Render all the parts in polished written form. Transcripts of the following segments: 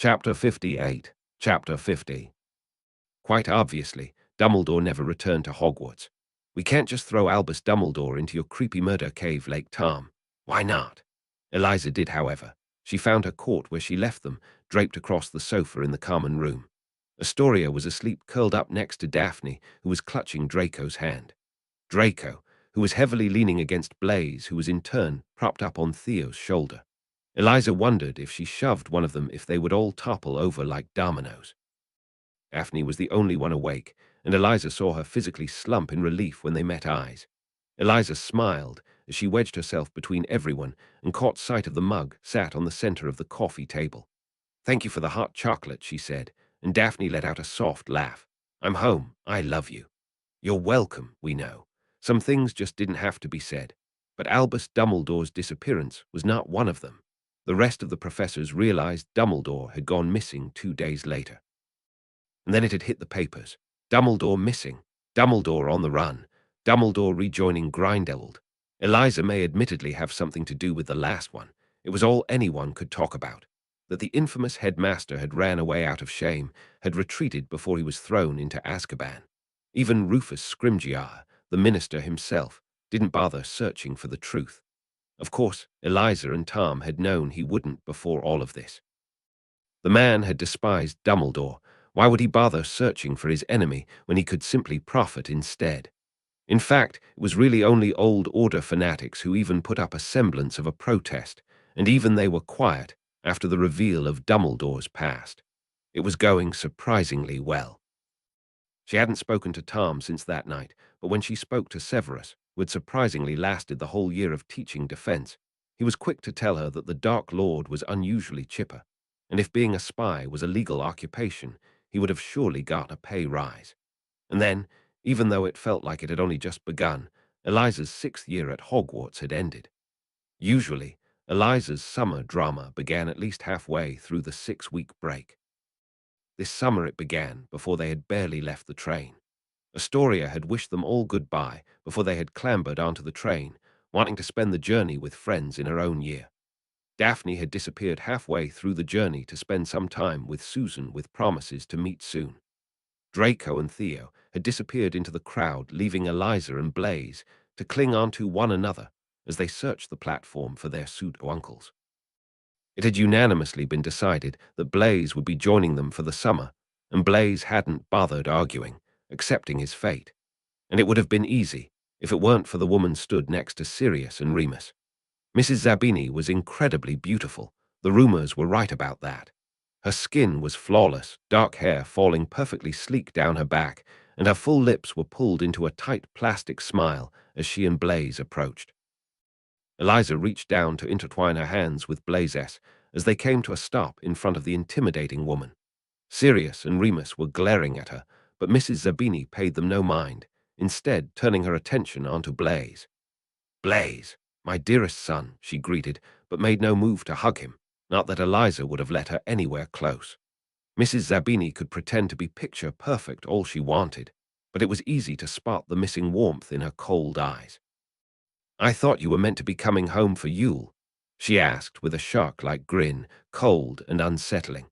Chapter 58. Chapter 50. Quite obviously, Dumbledore never returned to Hogwarts. We can't just throw Albus Dumbledore into your creepy murder cave, Lake Tom. Why not? Eliza did, however. She found her court where she left them, draped across the sofa in the common room. Astoria was asleep curled up next to Daphne, who was clutching Draco's hand. Draco, who was heavily leaning against Blaise, who was in turn propped up on Theo's shoulder. Eliza wondered if she shoved one of them if they would all topple over like dominoes. Daphne was the only one awake, and Eliza saw her physically slump in relief when they met eyes. Eliza smiled as she wedged herself between everyone and caught sight of the mug sat on the center of the coffee table. "Thank you for the hot chocolate," she said, and Daphne let out a soft laugh. "I'm home. I love you." "You're welcome, we know. Some things just didn't have to be said. But Albus Dumbledore's disappearance was not one of them. The rest of the professors realized Dumbledore had gone missing 2 days later. And then it had hit the papers. Dumbledore missing. Dumbledore on the run. Dumbledore rejoining Grindelwald. Eliza may admittedly have something to do with the last one. It was all anyone could talk about. That the infamous headmaster had ran away out of shame, had retreated before he was thrown into Azkaban. Even Rufus Scrimgeour, the minister himself, didn't bother searching for the truth. Of course, Eliza and Tom had known he wouldn't before all of this. The man had despised Dumbledore. Why would he bother searching for his enemy when he could simply profit instead? In fact, it was really only Old Order fanatics who even put up a semblance of a protest, and even they were quiet after the reveal of Dumbledore's past. It was going surprisingly well. She hadn't spoken to Tom since that night, but when she spoke to Severus, who had surprisingly lasted the whole year of teaching defense, he was quick to tell her that the Dark Lord was unusually chipper, and if being a spy was a legal occupation, he would have surely got a pay rise. And then, even though it felt like it had only just begun, Eliza's 6th year at Hogwarts had ended. Usually, Eliza's summer drama began at least halfway through the 6-week break. This summer it began before they had barely left the train. Astoria had wished them all goodbye before they had clambered onto the train, wanting to spend the journey with friends in her own year. Daphne had disappeared halfway through the journey to spend some time with Susan with promises to meet soon. Draco and Theo had disappeared into the crowd, leaving Eliza and Blaise to cling onto one another as they searched the platform for their pseudo-uncles. It had unanimously been decided that Blaise would be joining them for the summer, and Blaise hadn't bothered arguing, accepting his fate. And it would have been easy if it weren't for the woman stood next to Sirius and Remus. Mrs. Zabini was incredibly beautiful. The rumors were right about that. Her skin was flawless, dark hair falling perfectly sleek down her back, and her full lips were pulled into a tight plastic smile as she and Blaise approached. Eliza reached down to intertwine her hands with Blaises as they came to a stop in front of the intimidating woman. Sirius and Remus were glaring at her, but Mrs. Zabini paid them no mind, instead turning her attention onto Blaise. "Blaise, my dearest son," she greeted, but made no move to hug him, not that Eliza would have let her anywhere close. Mrs. Zabini could pretend to be picture-perfect all she wanted, but it was easy to spot the missing warmth in her cold eyes. "I thought you were meant to be coming home for Yule," she asked with a shark-like grin, cold and unsettling.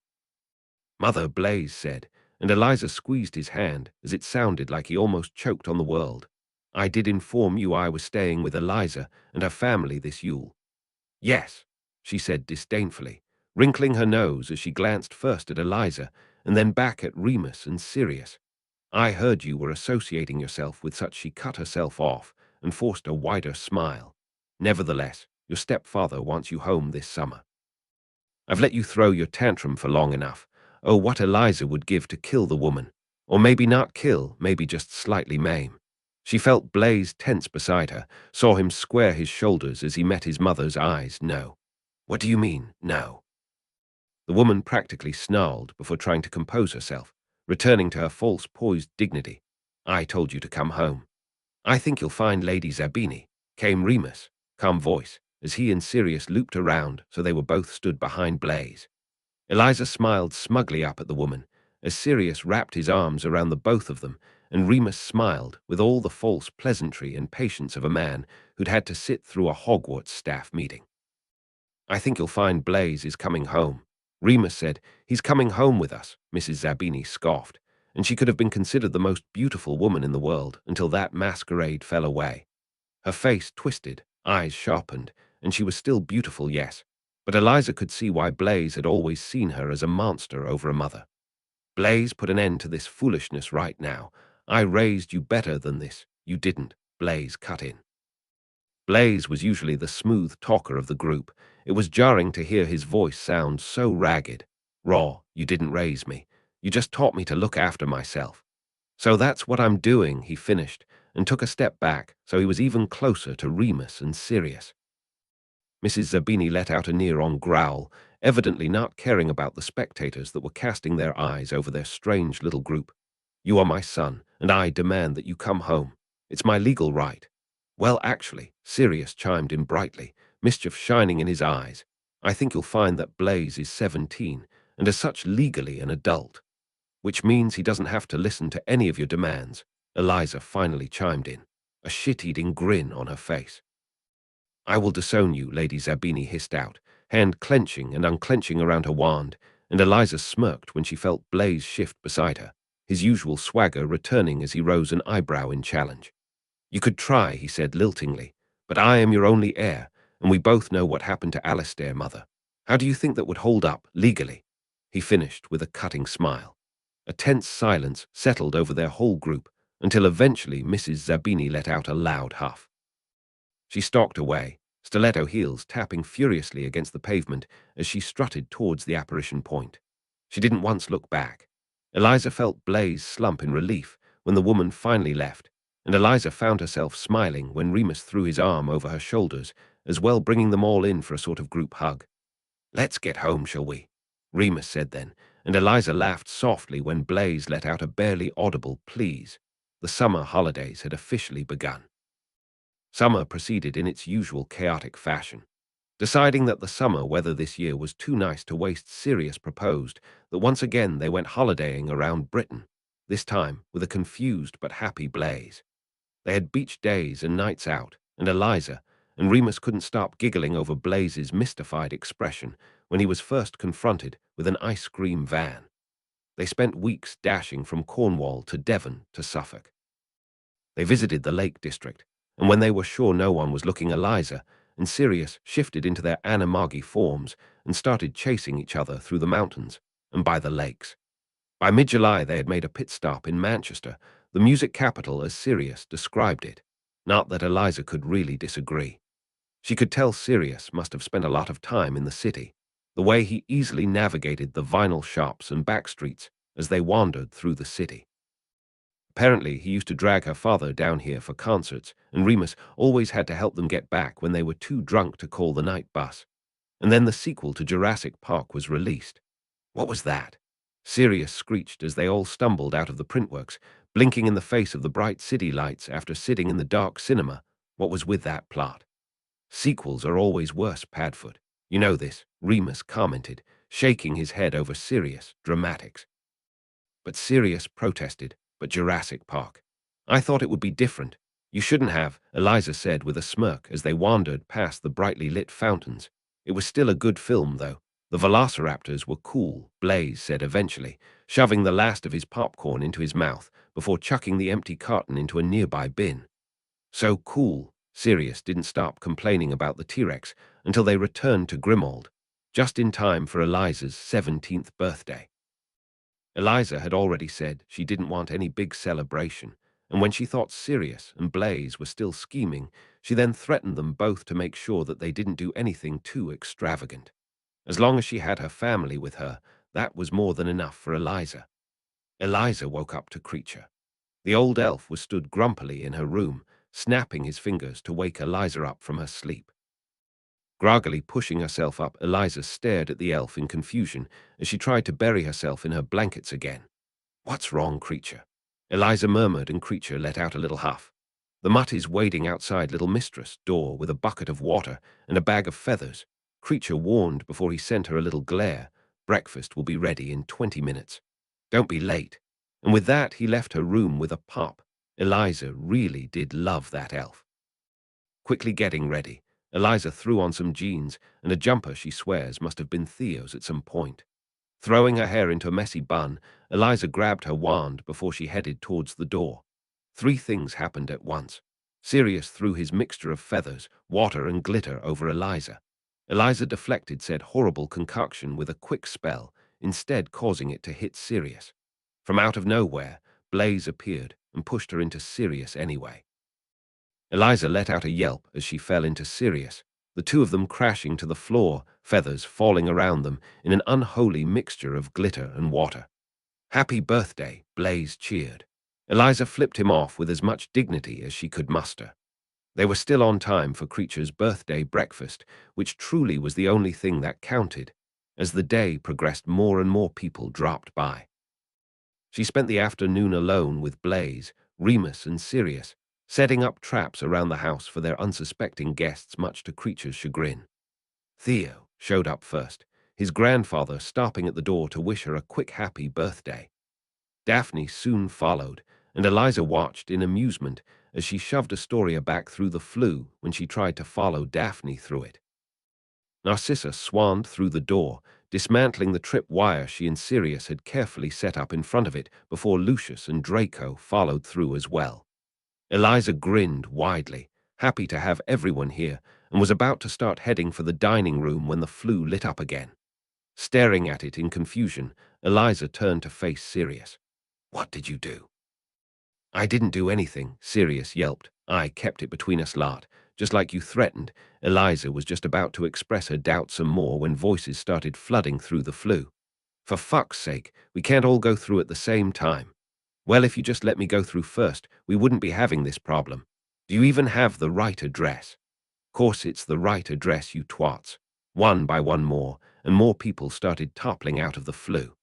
"Mother," Blaise said, and Eliza squeezed his hand as it sounded like he almost choked on the world. "I did inform you I was staying with Eliza and her family this Yule." "Yes," she said disdainfully, wrinkling her nose as she glanced first at Eliza and then back at Remus and Sirius. "I heard you were associating yourself with such." She cut herself off and forced a wider smile. "Nevertheless, your stepfather wants you home this summer. I've let you throw your tantrum for long enough. Oh, what Eliza would give to kill the woman. Or maybe not kill, maybe just slightly maim." She felt Blaise tense beside her, saw him square his shoulders as he met his mother's eyes. "No." "What do you mean, no?" The woman practically snarled before trying to compose herself, returning to her false poised dignity. "I told you to come home." "I think you'll find Lady Zabini," came Remus' calm voice, as he and Sirius looped around so they were both stood behind Blaise. Eliza smiled smugly up at the woman, as Sirius wrapped his arms around the both of them, and Remus smiled with all the false pleasantry and patience of a man who'd had to sit through a Hogwarts staff meeting. "I think you'll find Blaise is coming home," Remus said, "He's coming home with us," Mrs. Zabini scoffed, and she could have been considered the most beautiful woman in the world until that masquerade fell away. Her face twisted, eyes sharpened, and she was still beautiful, yes, but Eliza could see why Blaze had always seen her as a monster over a mother. "Blaze, put an end to this foolishness right now. I raised you better than this. You didn't," Blaze cut in. Blaze was usually the smooth talker of the group. It was jarring to hear his voice sound so ragged. "Raw, you didn't raise me. You just taught me to look after myself." "So that's what I'm doing," he finished, and took a step back so he was even closer to Remus and Sirius. Mrs. Zabini let out a near-on growl, evidently not caring about the spectators that were casting their eyes over their strange little group. "You are my son, and I demand that you come home. It's my legal right." "Well, actually," Sirius chimed in brightly, mischief shining in his eyes, "I think you'll find that Blaze is 17, and as such legally an adult. Which means he doesn't have to listen to any of your demands," Eliza finally chimed in, a shit-eating grin on her face. "I will disown you," Lady Zabini hissed out, hand clenching and unclenching around her wand, and Eliza smirked when she felt Blaze shift beside her, his usual swagger returning as he rose an eyebrow in challenge. "You could try," he said liltingly, "but I am your only heir, and we both know what happened to Alistair, Mother. How do you think that would hold up, legally?" He finished with a cutting smile. A tense silence settled over their whole group until eventually Mrs. Zabini let out a loud huff. She stalked away, stiletto heels tapping furiously against the pavement as she strutted towards the apparition point. She didn't once look back. Eliza felt Blaze slump in relief when the woman finally left, and Eliza found herself smiling when Remus threw his arm over her shoulders, as well bringing them all in for a sort of group hug. "Let's get home, shall we?" Remus said then, and Eliza laughed softly when Blaze let out a barely audible please. The summer holidays had officially begun. Summer proceeded in its usual chaotic fashion. Deciding that the summer weather this year was too nice to waste, Sirius proposed that once again they went holidaying around Britain, this time with a confused but happy Blaze. They had beach days and nights out, and Eliza and Remus couldn't stop giggling over Blaze's mystified expression when he was first confronted with an ice cream van. They spent weeks dashing from Cornwall to Devon to Suffolk. They visited the Lake District, and when they were sure no one was looking, Eliza and Sirius shifted into their animagi forms and started chasing each other through the mountains and by the lakes. By mid-July they had made a pit stop in Manchester, the music capital as Sirius described it. Not that Eliza could really disagree. She could tell Sirius must have spent a lot of time in the city, the way he easily navigated the vinyl shops and back streets as they wandered through the city. Apparently, he used to drag her father down here for concerts, and Remus always had to help them get back when they were too drunk to call the night bus. And then the sequel to Jurassic Park was released. What was that? Sirius screeched as they all stumbled out of the printworks, blinking in the face of the bright city lights after sitting in the dark cinema. What was with that plot? "Sequels are always worse, Padfoot. You know this," Remus commented, shaking his head over Sirius' dramatics. But Sirius protested. "But Jurassic Park. I thought it would be different." "You shouldn't have," Eliza said with a smirk as they wandered past the brightly lit fountains. "It was still a good film, though. The velociraptors were cool," Blaze said eventually, shoving the last of his popcorn into his mouth before chucking the empty carton into a nearby bin. "So cool." Sirius didn't stop complaining about the T-Rex until they returned to Grimald, just in time for Eliza's 17th birthday. Eliza had already said she didn't want any big celebration, and when she thought Sirius and Blaze were still scheming, she then threatened them both to make sure that they didn't do anything too extravagant. As long as she had her family with her, that was more than enough for Eliza. Eliza woke up to Creature. The old elf was stood grumpily in her room, snapping his fingers to wake Eliza up from her sleep. Groggily pushing herself up, Eliza stared at the elf in confusion as she tried to bury herself in her blankets again. "What's wrong, Creature?" Eliza murmured, and Creature let out a little huff. "The mutt is waiting outside little mistress' door with a bucket of water and a bag of feathers." Creature warned before he sent her a little glare. "Breakfast will be ready in 20 minutes. Don't be late." And with that, he left her room with a pop. Eliza really did love that elf. Quickly getting ready, Eliza threw on some jeans and a jumper she swears must have been Theo's at some point. Throwing her hair into a messy bun, Eliza grabbed her wand before she headed towards the door. Three things happened at once. Sirius threw his mixture of feathers, water, and glitter over Eliza. Eliza deflected said horrible concoction with a quick spell, instead causing it to hit Sirius. From out of nowhere, Blaze appeared and pushed her into Sirius anyway. Eliza let out a yelp as she fell into Sirius, the two of them crashing to the floor, feathers falling around them in an unholy mixture of glitter and water. "Happy birthday," Blaze cheered. Eliza flipped him off with as much dignity as she could muster. They were still on time for Creature's birthday breakfast, which truly was the only thing that counted. As the day progressed, more and more people dropped by. She spent the afternoon alone with Blaze, Remus, and Sirius, setting up traps around the house for their unsuspecting guests, much to Creature's chagrin. Theo showed up first, his grandfather stopping at the door to wish her a quick happy birthday. Daphne soon followed, and Eliza watched in amusement as she shoved Astoria back through the flue when she tried to follow Daphne through it. Narcissa swanned through the door, dismantling the trip wire she and Sirius had carefully set up in front of it before Lucius and Draco followed through as well. Eliza grinned widely, happy to have everyone here, and was about to start heading for the dining room when the flue lit up again. Staring at it in confusion, Eliza turned to face Sirius. "What did you do?" "I didn't do anything," Sirius yelped. "I kept it between us lot, just like you threatened." Eliza was just about to express her doubt some more when voices started flooding through the flue. "For fuck's sake, we can't all go through at the same time." "Well, if you just let me go through first, we wouldn't be having this problem. Do you even have the right address?" "Course it's the right address, you twats." One by one more, and more people started toppling out of the flue.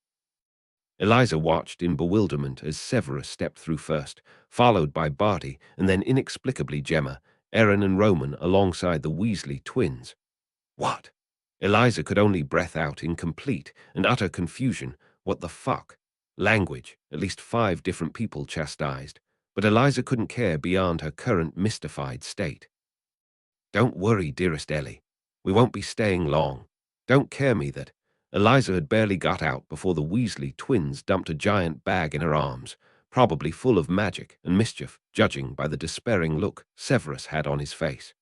Eliza watched in bewilderment as Severus stepped through first, followed by Barty, and then inexplicably Gemma, Aaron, and Roman alongside the Weasley twins. "What?" Eliza could only breath out in complete and utter confusion. What the fuck? Language, at least 5 different people chastised, but Eliza couldn't care beyond her current mystified state. "Don't worry, dearest Ellie. We won't be staying long. Don't care me that." Eliza had barely got out before the Weasley twins dumped a giant bag in her arms, probably full of magic and mischief, judging by the despairing look Severus had on his face.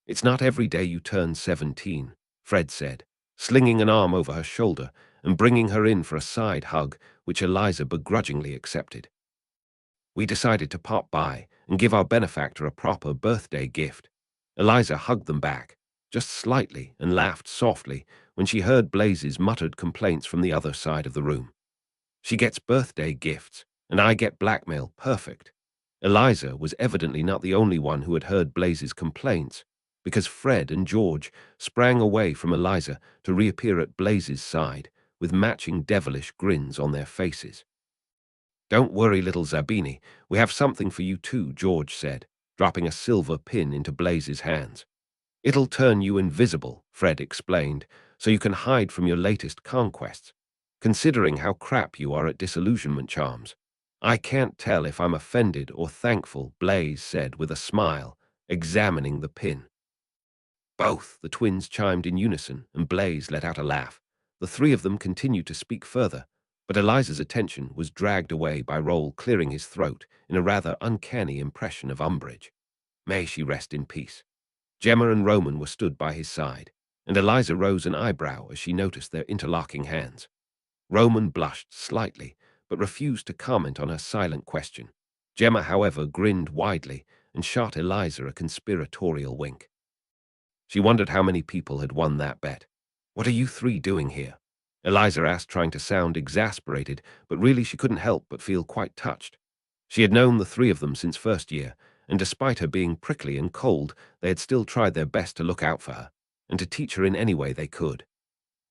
"It's not every day you turn 17, Fred said, slinging an arm over her shoulder and bringing her in for a side hug, which Eliza begrudgingly accepted. "We decided to pop by and give our benefactor a proper birthday gift." Eliza hugged them back, just slightly, and laughed softly when she heard Blaze's muttered complaints from the other side of the room. "She gets birthday gifts, and I get blackmail. Perfect." Eliza was evidently not the only one who had heard Blaze's complaints, because Fred and George sprang away from Eliza to reappear at Blaze's side, with matching devilish grins on their faces. "Don't worry, little Zabini, we have something for you too," George said, dropping a silver pin into Blaze's hands. "It'll turn you invisible," Fred explained, "so you can hide from your latest conquests. Considering how crap you are at disillusionment charms, I can't tell if I'm offended or thankful," Blaze said with a smile, examining the pin. "Both," the twins chimed in unison, and Blaze let out a laugh. The three of them continued to speak further, but Eliza's attention was dragged away by Roll clearing his throat in a rather uncanny impression of umbrage. May she rest in peace. Gemma and Roman were stood by his side, and Eliza rose an eyebrow as she noticed their interlocking hands. Roman blushed slightly, but refused to comment on her silent question. Gemma, however, grinned widely and shot Eliza a conspiratorial wink. She wondered how many people had won that bet. "What are you three doing here?" Eliza asked, trying to sound exasperated, but really she couldn't help but feel quite touched. She had known the three of them since first year, and despite her being prickly and cold, they had still tried their best to look out for her, and to teach her in any way they could.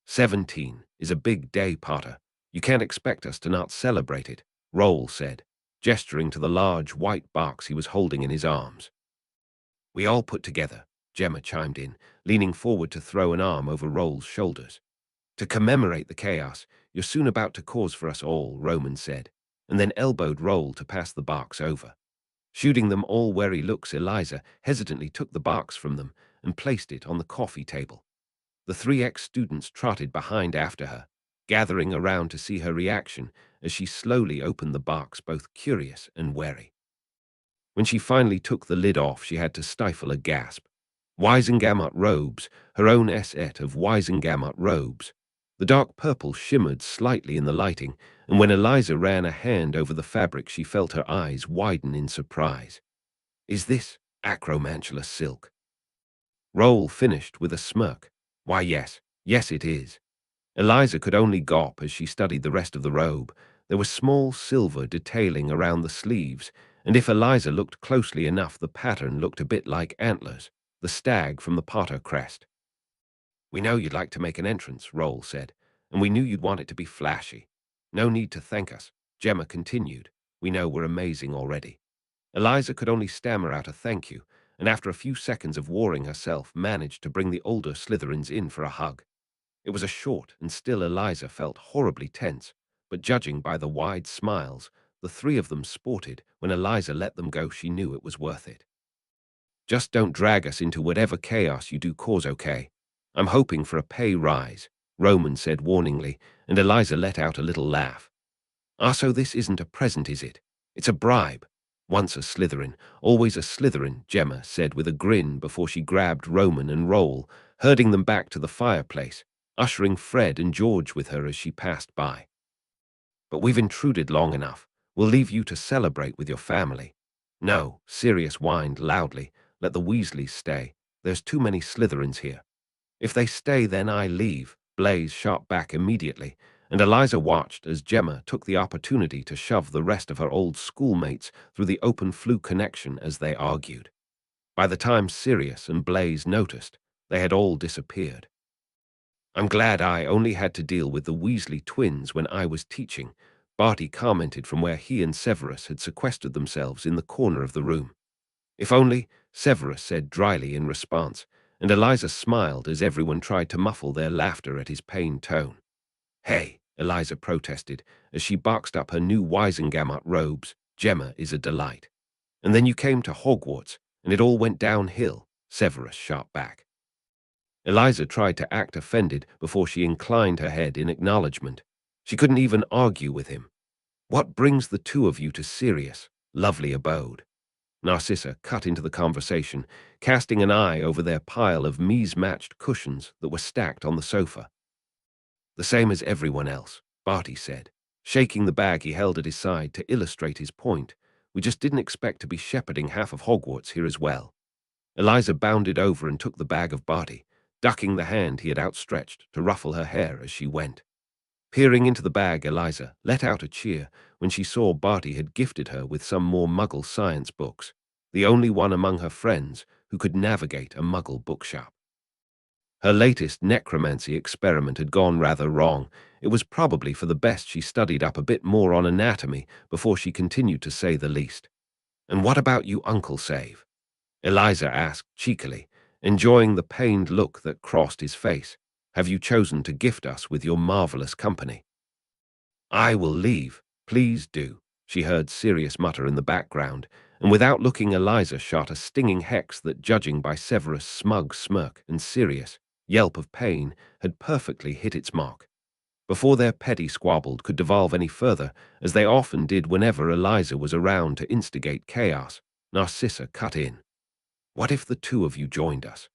17 is a big day, Potter. You can't expect us to not celebrate it," Roll said, gesturing to the large white box he was holding in his arms. "We all put together," Gemma chimed in, leaning forward to throw an arm over Roll's shoulders. "To commemorate the chaos you're soon about to cause for us all," Roman said, and then elbowed Roll to pass the box over. Shooting them all wary looks, Eliza hesitantly took the box from them and placed it on the coffee table. The 3 ex-students trotted behind after her. gathering around to see her reaction as she slowly opened the box, both curious and wary. When she finally took the lid off, she had to stifle a gasp. Wisengamot robes, her own set of Wisengamot robes. The dark purple shimmered slightly in the lighting, and when Eliza ran a hand over the fabric, she felt her eyes widen in surprise. Is this acromantula silk? Roll finished with a smirk. Why, yes, yes it is. Eliza could only gawp as she studied the rest of the robe. There was small silver detailing around the sleeves, and if Eliza looked closely enough, the pattern looked a bit like antlers, the stag from the Potter crest. We know you'd like to make an entrance, Roll said, and we knew you'd want it to be flashy. No need to thank us, Gemma continued. We know we're amazing already. Eliza could only stammer out a thank you, and after a few seconds of warring herself, managed to bring the older Slytherins in for a hug. It was a short, and still Eliza felt horribly tense, but judging by the wide smiles the three of them sported when Eliza let them go, she knew it was worth it. Just don't drag us into whatever chaos you do cause, okay? I'm hoping for a pay rise, Roman said warningly, and Eliza let out a little laugh. Ah, so this isn't a present, is it? It's a bribe. Once a Slytherin, always a Slytherin, Gemma said with a grin before she grabbed Roman and Roll, herding them back to the fireplace, ushering Fred and George with her as she passed by. But we've intruded long enough. We'll leave you to celebrate with your family. No, Sirius whined loudly. Let the Weasleys stay. There's too many Slytherins here. If they stay, then I leave, Blaise shot back immediately, and Eliza watched as Gemma took the opportunity to shove the rest of her old schoolmates through the open flue connection as they argued. By the time Sirius and Blaise noticed, they had all disappeared. I'm glad I only had to deal with the Weasley twins when I was teaching, Barty commented from where he and Severus had sequestered themselves in the corner of the room. If only, Severus said dryly in response, and Eliza smiled as everyone tried to muffle their laughter at his pained tone. Hey, Eliza protested as she boxed up her new Wisengamot robes. Gemma is a delight. And then you came to Hogwarts, and it all went downhill, Severus shot back. Eliza tried to act offended before she inclined her head in acknowledgement. She couldn't even argue with him. What brings the two of you to Sirius' lovely abode? Narcissa cut into the conversation, casting an eye over their pile of mise-matched cushions that were stacked on the sofa. The same as everyone else, Barty said, shaking the bag he held at his side to illustrate his point. We just didn't expect to be shepherding half of Hogwarts here as well. Eliza bounded over and took the bag of Barty, ducking the hand he had outstretched to ruffle her hair as she went. Peering into the bag, Eliza let out a cheer when she saw Barty had gifted her with some more Muggle science books, the only one among her friends who could navigate a Muggle bookshop. Her latest necromancy experiment had gone rather wrong. It was probably for the best she studied up a bit more on anatomy before she continued, to say the least. And what about you, Uncle Save? Eliza asked cheekily, enjoying the pained look that crossed his face. Have you chosen to gift us with your marvelous company? I will leave. Please do, she heard Sirius mutter in the background, and without looking, Eliza shot a stinging hex that, judging by Severus' smug smirk and Sirius' yelp of pain, had perfectly hit its mark. Before their petty squabble could devolve any further, as they often did whenever Eliza was around to instigate chaos, Narcissa cut in. What if the two of you joined us?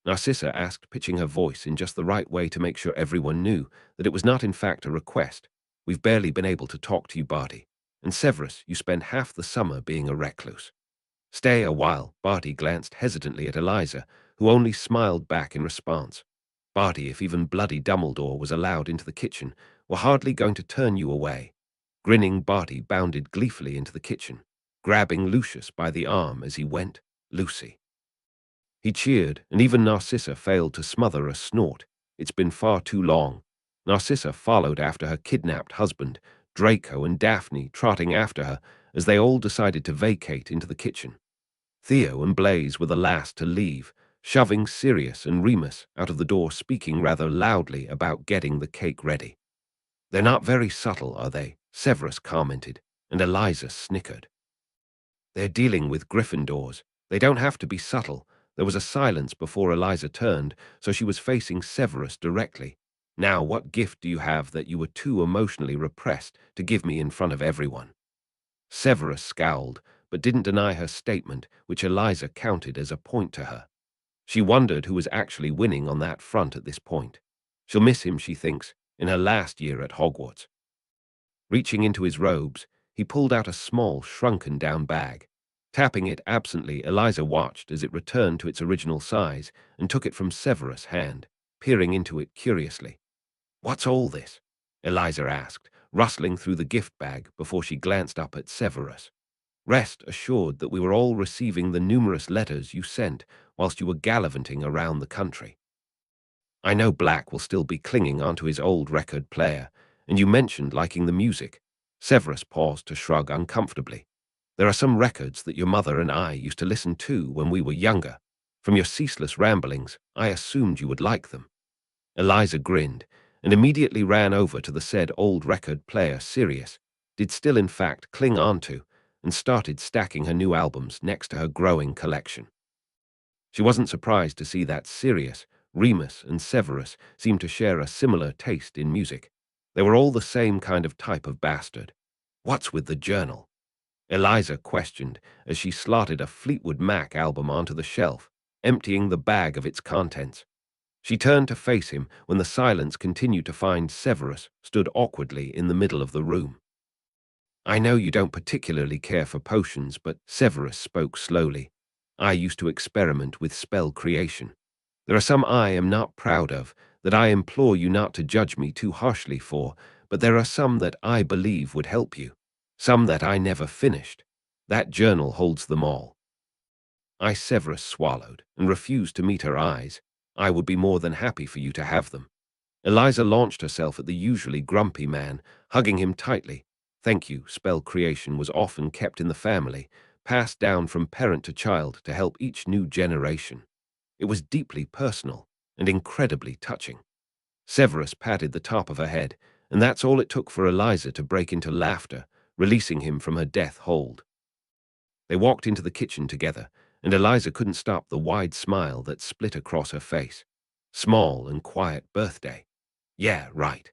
Narcissa asked, pitching her voice in just the right way to make sure everyone knew that it was not in fact a request. We've barely been able to talk to you, Barty. And Severus, you spend half the summer being a recluse. Stay a while. Barty glanced hesitantly at Eliza, who only smiled back in response. Barty, if even bloody Dumbledore was allowed into the kitchen, were hardly going to turn you away. Grinning, Barty bounded gleefully into the kitchen, grabbing Lucius by the arm as he went. Lucy. He cheered, and even Narcissa failed to smother a snort. It's been far too long. Narcissa followed after her kidnapped husband, Draco and Daphne trotting after her as they all decided to vacate into the kitchen. Theo and Blaise were the last to leave, shoving Sirius and Remus out of the door, speaking rather loudly about getting the cake ready. They're not very subtle, are they? Severus commented, and Eliza snickered. They're dealing with Gryffindors. They don't have to be subtle. There was a silence before Eliza turned, so she was facing Severus directly. Now, what gift do you have that you were too emotionally repressed to give me in front of everyone?" Severus scowled, but didn't deny her statement, which Eliza counted as a point to her. She wondered who was actually winning on that front at this point. She'll miss him, she thinks, in her last year at Hogwarts. Reaching into his robes, he pulled out a small, shrunken-down bag. Tapping it absently, Eliza watched as it returned to its original size and took it from Severus' hand, peering into it curiously. "What's all this?" Eliza asked, rustling through the gift bag before she glanced up at Severus. "Rest assured that we were all receiving the numerous letters you sent whilst you were gallivanting around the country. I know Black will still be clinging onto his old record player, and you mentioned liking the music." Severus paused to shrug uncomfortably. "There are some records that your mother and I used to listen to when we were younger. From your ceaseless ramblings, I assumed you would like them." Eliza grinned, and immediately ran over to the said old record player Sirius, did still in fact cling onto, and started stacking her new albums next to her growing collection. She wasn't surprised to see that Sirius, Remus, and Severus seemed to share a similar taste in music. They were all the same kind of type of bastard. "What's with the journal?" Eliza questioned as she slotted a Fleetwood Mac album onto the shelf, emptying the bag of its contents. She turned to face him when the silence continued to find Severus stood awkwardly in the middle of the room. "I know you don't particularly care for potions, but," Severus spoke slowly, "I used to experiment with spell creation. There are some I am not proud of, that I implore you not to judge me too harshly for, but there are some that I believe would help you. Some that I never finished. That journal holds them all." Severus swallowed and refused to meet her eyes. "I would be more than happy for you to have them." Eliza launched herself at the usually grumpy man, hugging him tightly. "Thank you." Spell creation was often kept in the family, passed down from parent to child to help each new generation. It was deeply personal and incredibly touching. Severus patted the top of her head, and that's all it took for Eliza to break into laughter, releasing him from her death hold. They walked into the kitchen together, and Eliza couldn't stop the wide smile that split across her face. Small and quiet birthday. Yeah, right.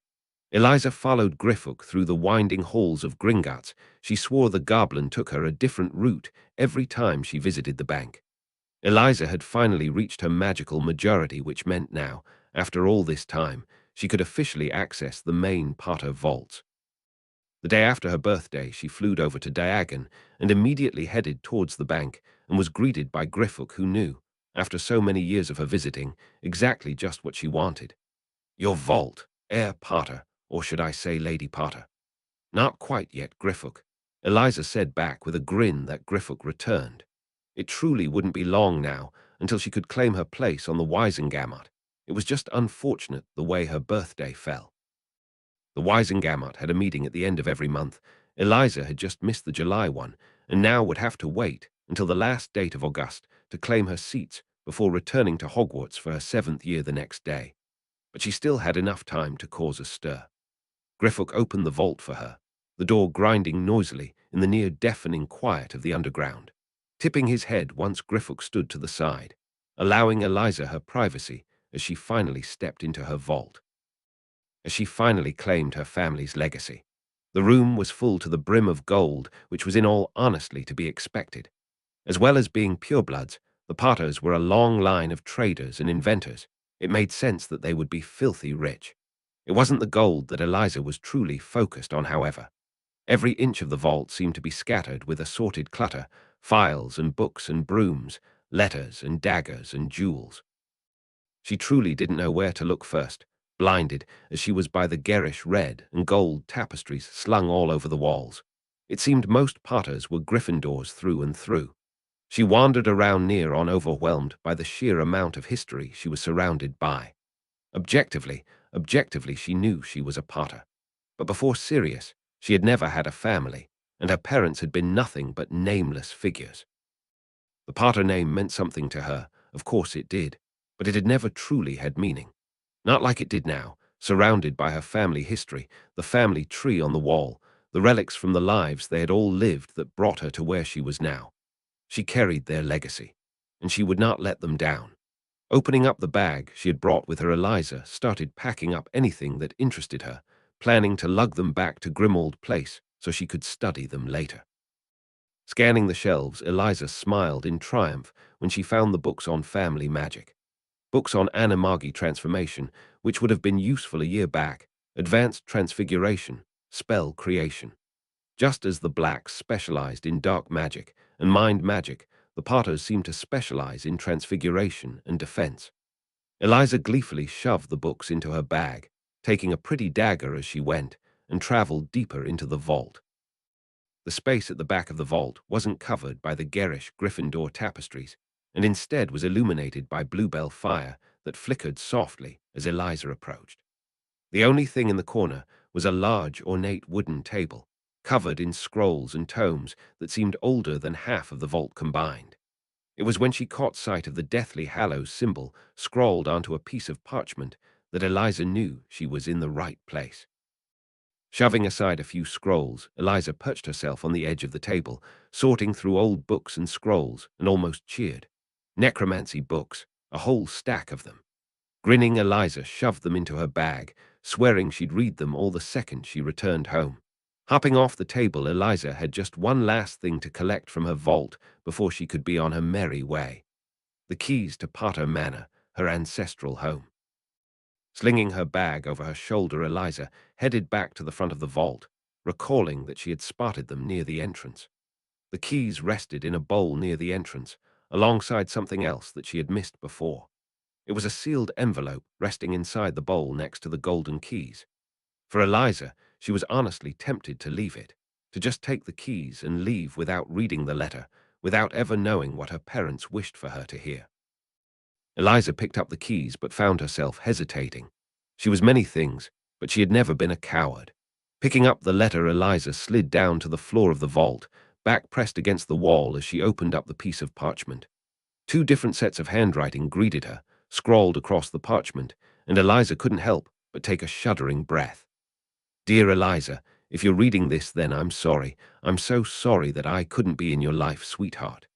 Eliza followed Griffook through the winding halls of Gringotts. She swore the goblin took her a different route every time she visited the bank. Eliza had finally reached her magical majority, which meant now, after all this time, she could officially access the main Potter vaults. The day after her birthday, she flew over to Diagon and immediately headed towards the bank and was greeted by Griffook, who knew, after so many years of her visiting, exactly just what she wanted. "Your vault, Heir Potter, or should I say Lady Potter?" "Not quite yet, Griffook," Eliza said back with a grin that Griffook returned. It truly wouldn't be long now until she could claim her place on the Wisengamot. It was just unfortunate the way her birthday fell. The Wisengamot had a meeting at the end of every month. Eliza had just missed the July one, and now would have to wait until the last date of August to claim her seats before returning to Hogwarts for her 7th year the next day. But she still had enough time to cause a stir. Griffook opened the vault for her, the door grinding noisily in the near-deafening quiet of the underground. Tipping his head once Griffook stood to the side, allowing Eliza her privacy as she finally stepped into her vault. As she finally claimed her family's legacy. The room was full to the brim of gold, which was in all honesty to be expected. As well as being purebloods, the Potters were a long line of traders and inventors. It made sense that they would be filthy rich. It wasn't the gold that Eliza was truly focused on, however. Every inch of the vault seemed to be scattered with assorted clutter, files and books and brooms, letters and daggers and jewels. She truly didn't know where to look first, blinded as she was by the garish red and gold tapestries slung all over the walls. It seemed most Potters were Gryffindors through and through. She wandered around near on, overwhelmed by the sheer amount of history she was surrounded by. Objectively, she knew she was a Potter. But before Sirius, she had never had a family, and her parents had been nothing but nameless figures. The Potter name meant something to her, of course it did, but it had never truly had meaning. Not like it did now, surrounded by her family history, the family tree on the wall, the relics from the lives they had all lived that brought her to where she was now. She carried their legacy, and she would not let them down. Opening up the bag she had brought with her, Eliza started packing up anything that interested her, planning to lug them back to Grimmauld Place so she could study them later. Scanning the shelves, Eliza smiled in triumph when she found the books on family magic. Books on Animagi transformation, which would have been useful a year back, advanced transfiguration, spell creation. Just as the Blacks specialized in dark magic and mind magic, the Potters seemed to specialize in transfiguration and defense. Eliza gleefully shoved the books into her bag, taking a pretty dagger as she went, and traveled deeper into the vault. The space at the back of the vault wasn't covered by the garish Gryffindor tapestries, and instead was illuminated by bluebell fire that flickered softly as Eliza approached. The only thing in the corner was a large, ornate wooden table, covered in scrolls and tomes that seemed older than half of the vault combined. It was when she caught sight of the Deathly Hallows symbol scrawled onto a piece of parchment that Eliza knew she was in the right place. Shoving aside a few scrolls, Eliza perched herself on the edge of the table, sorting through old books and scrolls, and almost cheered. Necromancy books, a whole stack of them. Grinning, Eliza shoved them into her bag, swearing she'd read them all the second she returned home. Hopping off the table, Eliza had just one last thing to collect from her vault before she could be on her merry way. The keys to Potter Manor, her ancestral home. Slinging her bag over her shoulder, Eliza headed back to the front of the vault, recalling that she had spotted them near the entrance. The keys rested in a bowl near the entrance, alongside something else that she had missed before. It was a sealed envelope resting inside the bowl next to the golden keys. For Eliza, she was honestly tempted to leave it, to just take the keys and leave without reading the letter, without ever knowing what her parents wished for her to hear. Eliza picked up the keys but found herself hesitating. She was many things, but she had never been a coward. Picking up the letter, Eliza slid down to the floor of the vault, back pressed against the wall as she opened up the piece of parchment. Two different sets of handwriting greeted her, scrawled across the parchment, and Eliza couldn't help but take a shuddering breath. Dear Eliza, if you're reading this, then I'm sorry. I'm so sorry that I couldn't be in your life, sweetheart.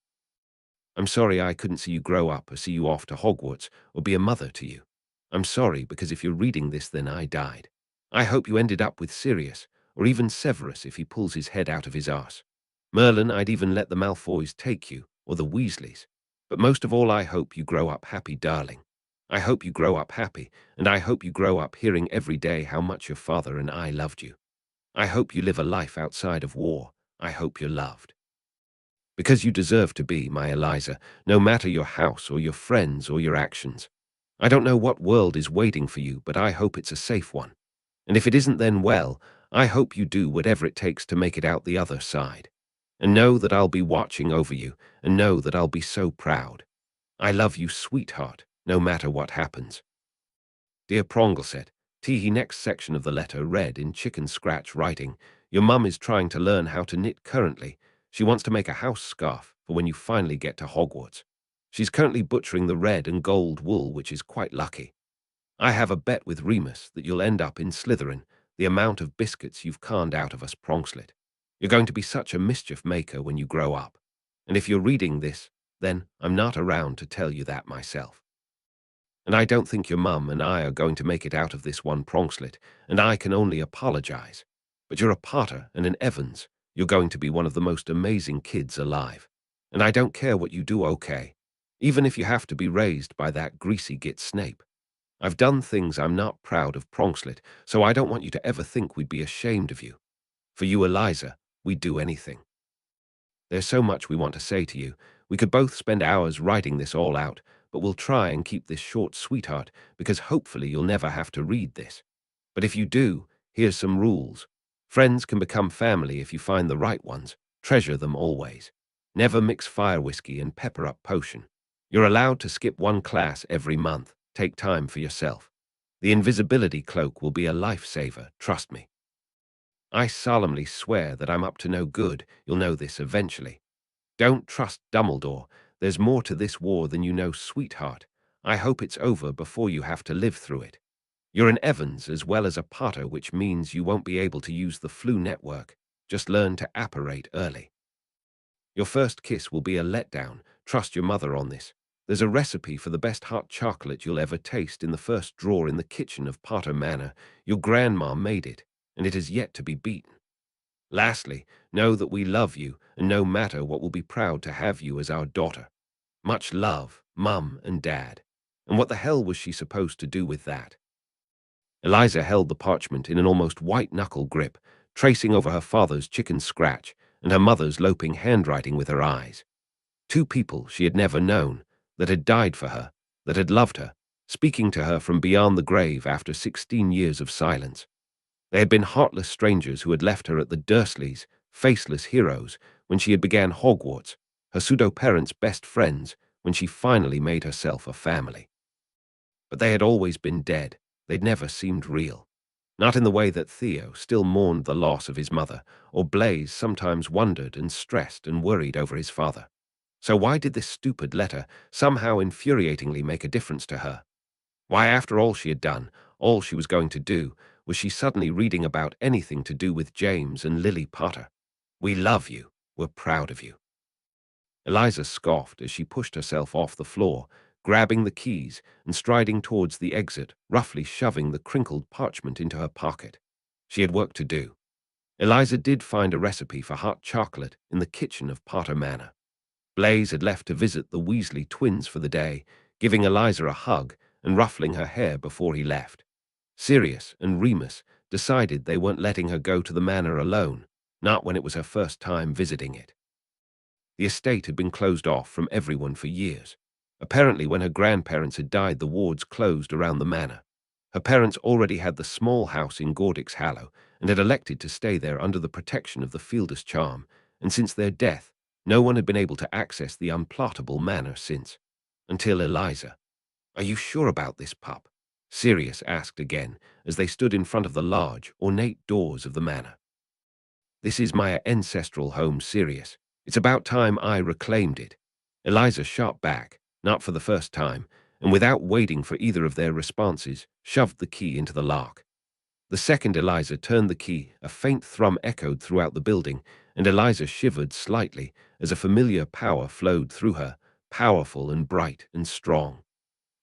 I'm sorry I couldn't see you grow up or see you off to Hogwarts or be a mother to you. I'm sorry because if you're reading this, then I died. I hope you ended up with Sirius, or even Severus if he pulls his head out of his arse. Merlin, I'd even let the Malfoys take you, or the Weasleys. But most of all, I hope you grow up happy, darling. I hope you grow up happy, and I hope you grow up hearing every day how much your father and I loved you. I hope you live a life outside of war. I hope you're loved. Because you deserve to be, my Eliza, no matter your house or your friends or your actions. I don't know what world is waiting for you, but I hope it's a safe one. And if it isn't, then well, I hope you do whatever it takes to make it out the other side. And know that I'll be watching over you, and know that I'll be so proud. I love you, sweetheart, no matter what happens. Dear Prongleset, Teehee. Next section of the letter read in chicken scratch writing, your mum is trying to learn how to knit currently. She wants to make a house scarf for when you finally get to Hogwarts. She's currently butchering the red and gold wool, which is quite lucky. I have a bet with Remus that you'll end up in Slytherin, the amount of biscuits you've conned out of us, Prongslet. You're going to be such a mischief maker when you grow up. And if you're reading this, then I'm not around to tell you that myself. And I don't think your mum and I are going to make it out of this one, Prongslet, and I can only apologize. But you're a Potter and an Evans. You're going to be one of the most amazing kids alive. And I don't care what you do, okay? Even if you have to be raised by that greasy git Snape. I've done things I'm not proud of, Prongslet, so I don't want you to ever think we'd be ashamed of you. For you, Eliza, we'd do anything. There's so much we want to say to you. We could both spend hours writing this all out, but we'll try and keep this short, sweetheart, because hopefully you'll never have to read this. But if you do, here's some rules. Friends can become family if you find the right ones. Treasure them always. Never mix fire whiskey and pepper up potion. You're allowed to skip one class every month. Take time for yourself. The invisibility cloak will be a lifesaver, trust me. I solemnly swear that I'm up to no good. You'll know this eventually. Don't trust Dumbledore. There's more to this war than you know, sweetheart. I hope it's over before you have to live through it. You're an Evans as well as a Potter, which means you won't be able to use the flu network. Just learn to apparate early. Your first kiss will be a letdown. Trust your mother on this. There's a recipe for the best hot chocolate you'll ever taste in the first drawer in the kitchen of Potter Manor. Your grandma made it, and it has yet to be beaten. Lastly, know that we love you, and no matter what, we'll be proud to have you as our daughter. Much love, Mum and Dad. And what the hell was she supposed to do with that? Eliza held the parchment in an almost white-knuckle grip, tracing over her father's chicken scratch and her mother's loping handwriting with her eyes. Two people she had never known, that had died for her, that had loved her, speaking to her from beyond the grave after 16 years of silence. They had been heartless strangers who had left her at the Dursleys, faceless heroes, when she had began Hogwarts, her pseudo-parents' best friends when she finally made herself a family. But they had always been dead. They'd never seemed real. Not in the way that Theo still mourned the loss of his mother, or Blaise sometimes wondered and stressed and worried over his father. So why did this stupid letter somehow infuriatingly make a difference to her? Why, after all she had done, all she was going to do, was she suddenly reading about anything to do with James and Lily Potter? We love you. We're proud of you. Eliza scoffed as she pushed herself off the floor, grabbing the keys and striding towards the exit, roughly shoving the crinkled parchment into her pocket. She had work to do. Eliza did find a recipe for hot chocolate in the kitchen of Potter Manor. Blaise had left to visit the Weasley twins for the day, giving Eliza a hug and ruffling her hair before he left. Sirius and Remus decided they weren't letting her go to the manor alone, not when it was her first time visiting it. The estate had been closed off from everyone for years. Apparently, when her grandparents had died, the wards closed around the manor. Her parents already had the small house in Gordix Hallow and had elected to stay there under the protection of the Fielders charm, and since their death, no one had been able to access the unplottable manor since. Until Eliza. "Are you sure about this, pup?" Sirius asked again as they stood in front of the large, ornate doors of the manor. "This is my ancestral home, Sirius. It's about time I reclaimed it." Eliza shot back, not for the first time, and without waiting for either of their responses, shoved the key into the lock. The second Eliza turned the key, a faint thrum echoed throughout the building, and Eliza shivered slightly as a familiar power flowed through her, powerful and bright and strong.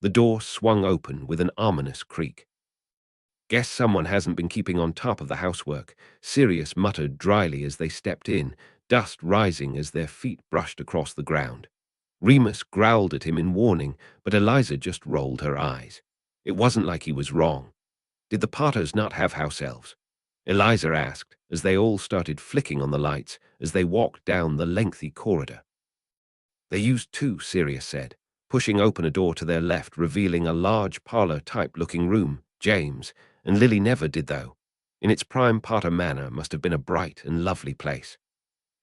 The door swung open with an ominous creak. "Guess someone hasn't been keeping on top of the housework," Sirius muttered dryly as they stepped in, dust rising as their feet brushed across the ground. Remus growled at him in warning, but Eliza just rolled her eyes. It wasn't like he was wrong. Did the Potters not have house elves? Eliza asked, as they all started flicking on the lights as they walked down the lengthy corridor. "They used two," Sirius said, pushing open a door to their left, revealing a large parlor-type-looking room. James and Lily never did, though. In its prime, Potter Manor must have been a bright and lovely place.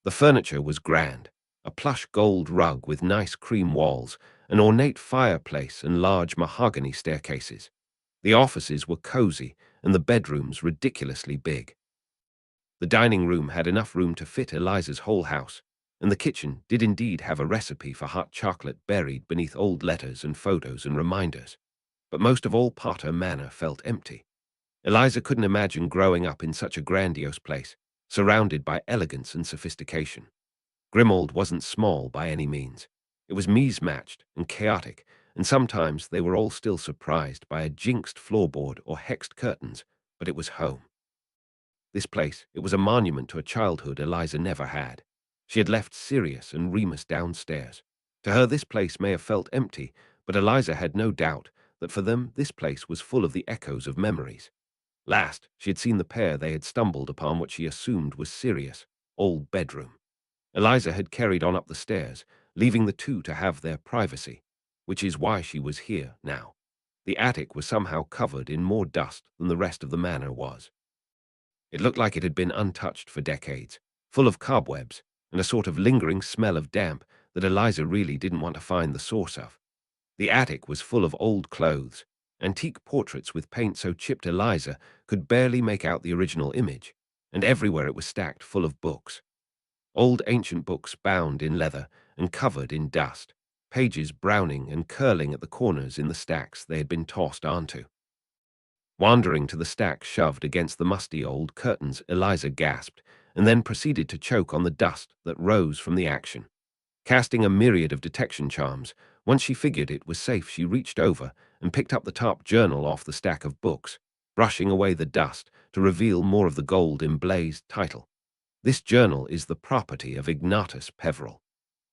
The furniture was grand, a plush gold rug with nice cream walls, an ornate fireplace and large mahogany staircases. The offices were cozy and the bedrooms ridiculously big. The dining room had enough room to fit Eliza's whole house, and the kitchen did indeed have a recipe for hot chocolate buried beneath old letters and photos and reminders. But most of all, Potter Manor felt empty. Eliza couldn't imagine growing up in such a grandiose place, surrounded by elegance and sophistication. Grimmauld wasn't small by any means. It was mismatched and chaotic, and sometimes they were all still surprised by a jinxed floorboard or hexed curtains, but it was home. This place, it was a monument to a childhood Eliza never had. She had left Sirius and Remus downstairs. To her, this place may have felt empty, but Eliza had no doubt that for them this place was full of the echoes of memories. Last, she had seen the pair they had stumbled upon what she assumed was Sirius' old bedroom. Eliza had carried on up the stairs, leaving the two to have their privacy, which is why she was here now. The attic was somehow covered in more dust than the rest of the manor was. It looked like it had been untouched for decades, full of cobwebs and a sort of lingering smell of damp that Eliza really didn't want to find the source of. The attic was full of old clothes, antique portraits with paint so chipped Eliza could barely make out the original image, and everywhere it was stacked full of books. Old ancient books bound in leather and covered in dust, pages browning and curling at the corners in the stacks they had been tossed onto. Wandering to the stack shoved against the musty old curtains, Eliza gasped, and then proceeded to choke on the dust that rose from the action. Casting a myriad of detection charms, Once she figured it was safe, she reached over and picked up the top journal off the stack of books, brushing away the dust to reveal more of the gold-emblazed title. This journal is the property of Ignatus Peveril.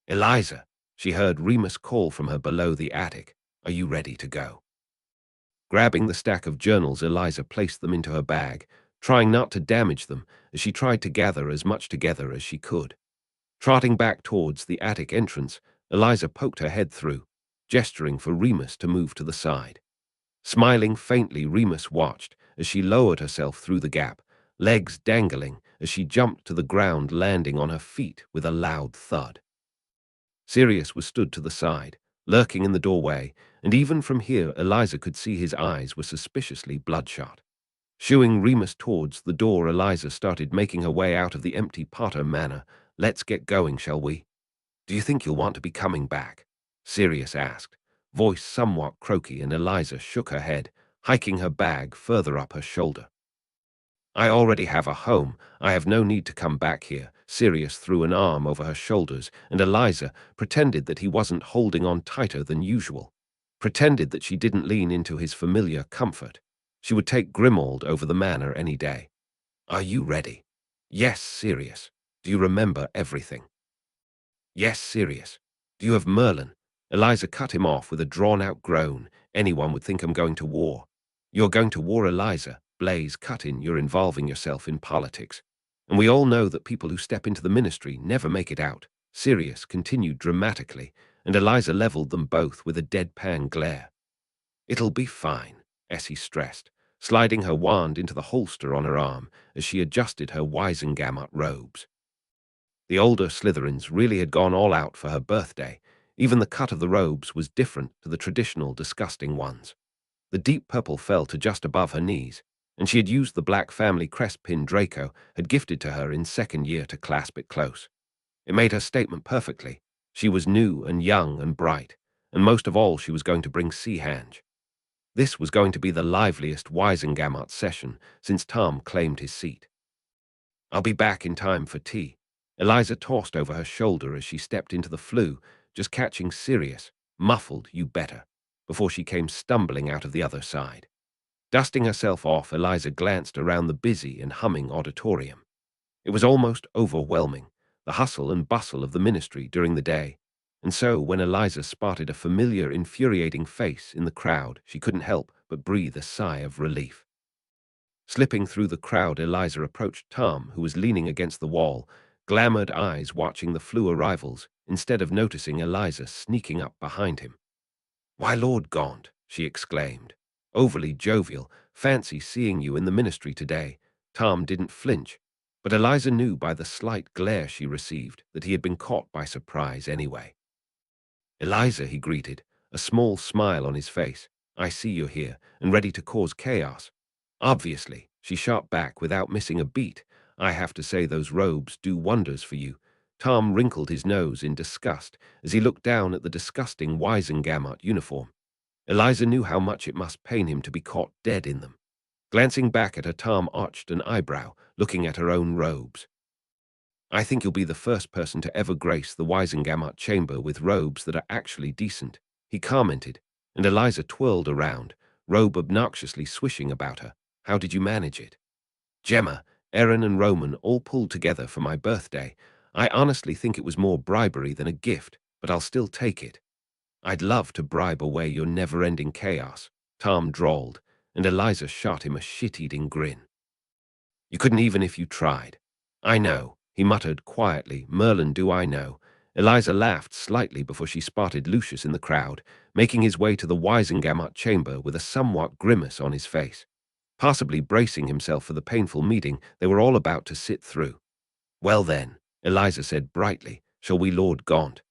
Eliza, she heard Remus call from her below the attic. Are you ready to go? Grabbing the stack of journals, Eliza placed them into her bag, trying not to damage them as she tried to gather as much together as she could. Trotting back towards the attic entrance, Eliza poked her head through, gesturing for Remus to move to the side. Smiling faintly, Remus watched as she lowered herself through the gap, legs dangling as she jumped to the ground, landing on her feet with a loud thud. Sirius was stood to the side, lurking in the doorway, and even from here Eliza could see his eyes were suspiciously bloodshot. Shooing Remus towards the door, Eliza started making her way out of the empty Potter manor. Let's get going, shall we? Do you think you'll want to be coming back? Sirius asked, voice somewhat croaky, and Eliza shook her head, hiking her bag further up her shoulder. I already have a home. I have no need to come back here. Sirius threw an arm over her shoulders, and Eliza pretended that he wasn't holding on tighter than usual, pretended that she didn't lean into his familiar comfort. She would take Grimald over the manor any day. Are you ready? Yes, Sirius. Do you remember everything? Yes, Sirius. Do you have Merlin? Eliza cut him off with a drawn-out groan. Anyone would think I'm going to war. You're going to war, Eliza. Blaze, cut in. You're involving yourself in politics. And we all know that people who step into the ministry never make it out. Sirius continued dramatically, and Eliza leveled them both with a deadpan glare. It'll be fine, Essie stressed, sliding her wand into the holster on her arm as she adjusted her Wisengamot robes. The older Slytherins really had gone all out for her birthday. Even the cut of the robes was different to the traditional disgusting ones. The deep purple fell to just above her knees, and she had used the black family crest pin Draco had gifted to her in second year to clasp it close. It made her statement perfectly. She was new and young and bright, and most of all she was going to bring Seahange. This was going to be the liveliest Wisengamot session since Tom claimed his seat. I'll be back in time for tea. Eliza tossed over her shoulder as she stepped into the flue, just catching Sirius, muffled, you better, before she came stumbling out of the other side. Dusting herself off, Eliza glanced around the busy and humming auditorium. It was almost overwhelming, the hustle and bustle of the ministry during the day, and so when Eliza spotted a familiar, infuriating face in the crowd, she couldn't help but breathe a sigh of relief. Slipping through the crowd, Eliza approached Tom, who was leaning against the wall, glamoured eyes watching the flue arrivals, instead of noticing Eliza sneaking up behind him. Why, Lord Gaunt, she exclaimed, overly jovial, fancy seeing you in the ministry today. Tom didn't flinch, but Eliza knew by the slight glare she received that he had been caught by surprise anyway. Eliza, he greeted, a small smile on his face. I see you're here, and ready to cause chaos. Obviously, she shot back without missing a beat. I have to say those robes do wonders for you. Tom wrinkled his nose in disgust as he looked down at the disgusting Wisengamot uniform. Eliza knew how much it must pain him to be caught dead in them. Glancing back at her, Tom arched an eyebrow, looking at her own robes. I think you'll be the first person to ever grace the Wisengamot chamber with robes that are actually decent, he commented, and Eliza twirled around, robe obnoxiously swishing about her. How did you manage it? Gemma, Erin and Roman all pulled together for my birthday. I honestly think it was more bribery than a gift, but I'll still take it. I'd love to bribe away your never-ending chaos, Tom drawled, and Eliza shot him a shit-eating grin. You couldn't even if you tried. I know, he muttered quietly. Merlin, do I know? Eliza laughed slightly before she spotted Lucius in the crowd, making his way to the Wisengamot chamber with a somewhat grimace on his face, possibly bracing himself for the painful meeting they were all about to sit through. Well then, Eliza said brightly, shall we, Lord Gaunt?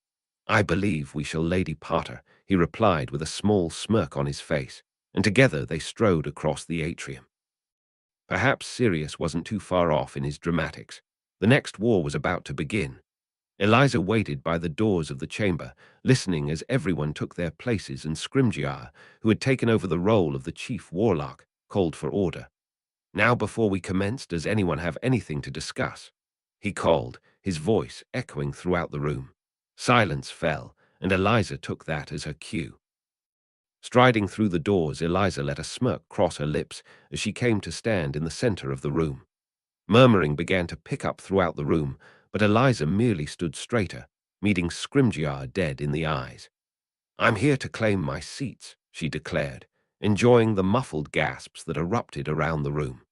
I believe we shall, Lady Potter, he replied with a small smirk on his face, and together they strode across the atrium. Perhaps Sirius wasn't too far off in his dramatics. The next war was about to begin. Eliza waited by the doors of the chamber, listening as everyone took their places, and Scrimgeour, who had taken over the role of the chief warlock, called for order. Now, before we commence, does anyone have anything to discuss? He called, his voice echoing throughout the room. Silence fell, and Eliza took that as her cue. Striding through the doors, Eliza let a smirk cross her lips as she came to stand in the center of the room. Murmuring began to pick up throughout the room, but Eliza merely stood straighter, meeting Scrimgeour dead in the eyes. "I'm here to claim my seats," she declared, enjoying the muffled gasps that erupted around the room.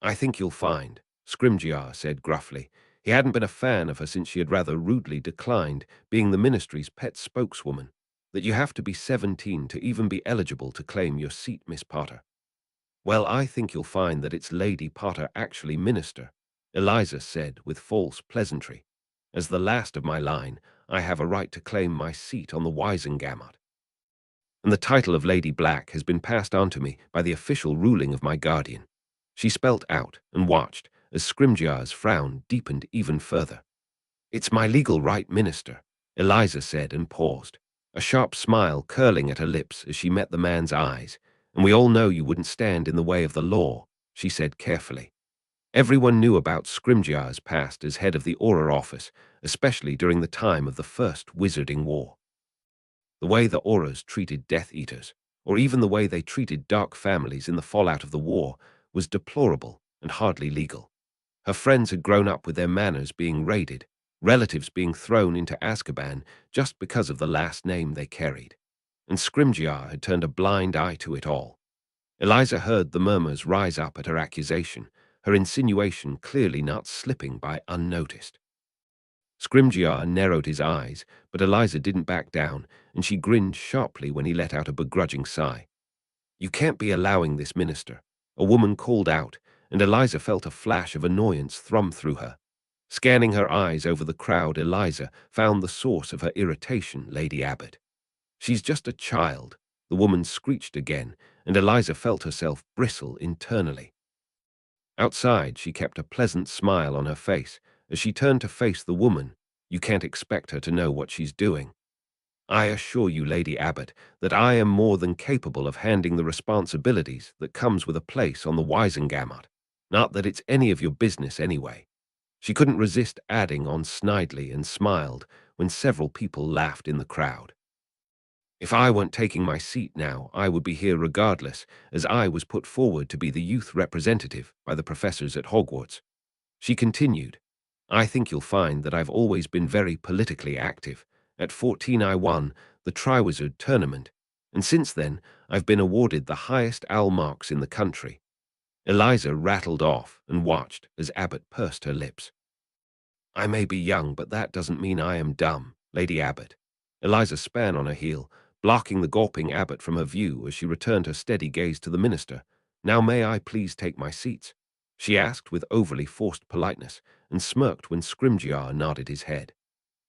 "I think you'll find," Scrimgeour said gruffly. He hadn't been a fan of her since she had rather rudely declined being the ministry's pet spokeswoman, "that you have to be 17 to even be eligible to claim your seat, Miss Potter." "Well, I think you'll find that it's Lady Potter actually, Minister," Eliza said with false pleasantry. "As the last of my line, I have a right to claim my seat on the Wisengamot. And the title of Lady Black has been passed on to me by the official ruling of my guardian." She spelt out and watched as Scrimgeour's frown deepened even further. "It's my legal right, Minister," Eliza said and paused, a sharp smile curling at her lips as she met the man's eyes. "And we all know you wouldn't stand in the way of the law," she said carefully. Everyone knew about Scrimgeour's past as head of the Aura office, especially during the time of the First Wizarding War. The way the Auras treated Death Eaters, or even the way they treated dark families in the fallout of the war, was deplorable and hardly legal. Her friends had grown up with their manors being raided, relatives being thrown into Azkaban just because of the last name they carried, and Scrimgeour had turned a blind eye to it all. Eliza heard the murmurs rise up at her accusation, her insinuation clearly not slipping by unnoticed. Scrimgeour narrowed his eyes, but Eliza didn't back down, and she grinned sharply when he let out a begrudging sigh. "You can't be allowing this, Minister," a woman called out, and Eliza felt a flash of annoyance thrum through her. Scanning her eyes over the crowd, Eliza found the source of her irritation, Lady Abbot. "She's just a child," the woman screeched again, and Eliza felt herself bristle internally. Outside, she kept a pleasant smile on her face. As she turned to face the woman, "You can't expect her to know what she's doing. I assure you, Lady Abbot, that I am more than capable of handling the responsibilities that comes with a place on the Wisengamot. Not that it's any of your business anyway." She couldn't resist adding on snidely and smiled when several people laughed in the crowd. "If I weren't taking my seat now, I would be here regardless, as I was put forward to be the youth representative by the professors at Hogwarts." She continued, "I think you'll find that I've always been very politically active. At 14 I won the Triwizard Tournament, and since then I've been awarded the highest owl marks in the country." Eliza rattled off and watched as Abbott pursed her lips. "I may be young, but that doesn't mean I am dumb, Lady Abbott." Eliza span on her heel, blocking the gawping Abbott from her view as she returned her steady gaze to the minister. "Now may I please take my seats?" she asked with overly forced politeness, and smirked when Scrimgeour nodded his head.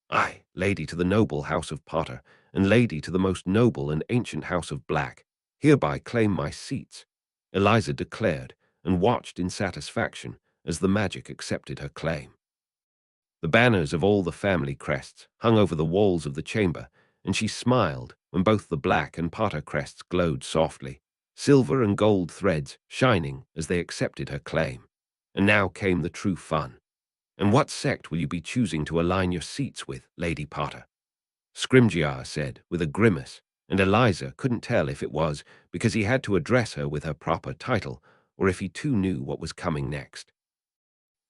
"I, lady to the noble house of Potter, and lady to the most noble and ancient house of Black, hereby claim my seats," Eliza declared, and watched in satisfaction as the magic accepted her claim. The banners of all the family crests hung over the walls of the chamber, and she smiled when both the Black and Potter crests glowed softly, silver and gold threads shining as they accepted her claim. And now came the true fun. "And what sect will you be choosing to align your seats with, Lady Potter?" Scrimgeour said with a grimace, and Eliza couldn't tell if it was because he had to address her with her proper title or if he too knew what was coming next.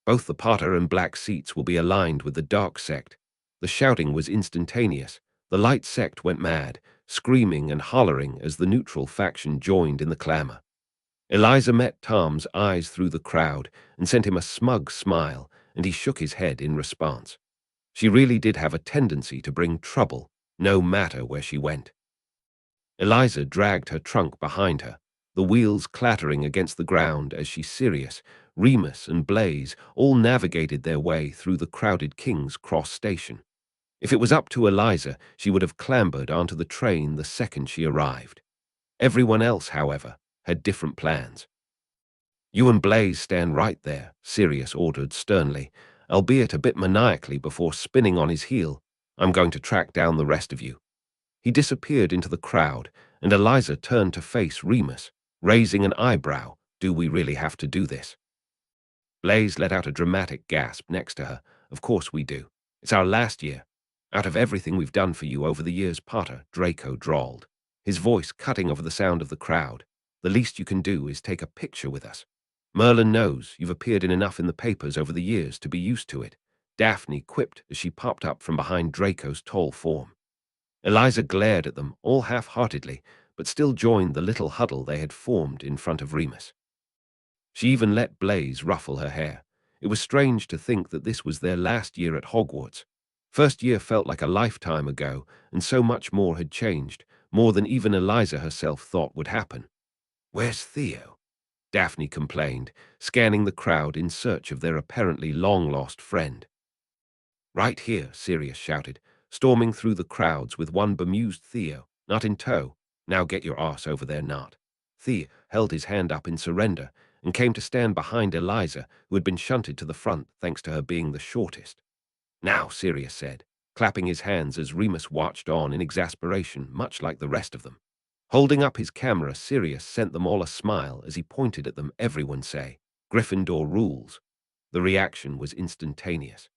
"Both the Potter and Black seats will be aligned with the Dark sect." The shouting was instantaneous. The Light sect went mad, screaming and hollering as the neutral faction joined in the clamor. Eliza met Tom's eyes through the crowd and sent him a smug smile, and he shook his head in response. She really did have a tendency to bring trouble, no matter where she went. Eliza dragged her trunk behind her, the wheels clattering against the ground as Sirius, Remus, and Blaze all navigated their way through the crowded King's Cross station. If it was up to Eliza, she would have clambered onto the train the second she arrived. Everyone else, however, had different plans. "You and Blaze stand right there," Sirius ordered sternly, albeit a bit maniacally before spinning on his heel. "I'm going to track down the rest of you." He disappeared into the crowd, and Eliza turned to face Remus, raising an eyebrow. "Do we really have to do this?" Blaze let out a dramatic gasp next to her. "Of course we do. It's our last year." Out of everything we've done for you over the years, Potter, Draco drawled, his voice cutting over the sound of the crowd, the least you can do is take a picture with us. Merlin knows you've appeared in enough in the papers over the years to be used to it, Daphne quipped as she popped up from behind Draco's tall form. Eliza glared at them, all half-heartedly, but still joined the little huddle they had formed in front of Remus. She even let Blaze ruffle her hair. It was strange to think that this was their last year at Hogwarts. First year felt like a lifetime ago, and so much more had changed, more than even Eliza herself thought would happen. "Where's Theo?" Daphne complained, scanning the crowd in search of their apparently long-lost friend. "Right here," Sirius shouted, storming through the crowds with one bemused Theo, not in tow. "Now get your arse over there, not." Theo held his hand up in surrender and came to stand behind Eliza, who had been shunted to the front thanks to her being the shortest. "Now," Sirius said, clapping his hands as Remus watched on in exasperation, much like the rest of them. Holding up his camera, Sirius sent them all a smile as he pointed at them. "Everyone say, Gryffindor rules." The reaction was instantaneous.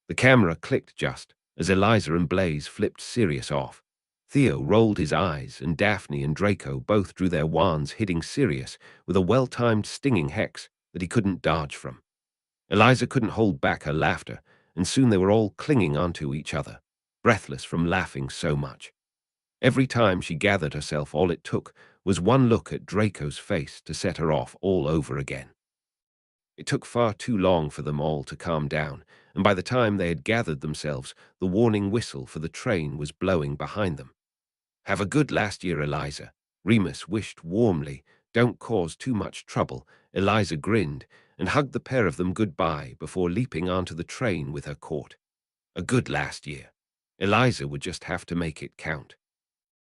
The camera clicked just as Eliza and Blaze flipped Sirius off. Theo rolled his eyes, and Daphne and Draco both drew their wands, hitting Sirius with a well-timed stinging hex that he couldn't dodge from. Eliza couldn't hold back her laughter, and soon they were all clinging onto each other, breathless from laughing so much. Every time she gathered herself, all it took was one look at Draco's face to set her off all over again. It took far too long for them all to calm down, and by the time they had gathered themselves, the warning whistle for the train was blowing behind them. "Have a good last year, Eliza," Remus wished warmly. "Don't cause too much trouble." Eliza grinned and hugged the pair of them goodbye before leaping onto the train with her court. A good last year. Eliza would just have to make it count.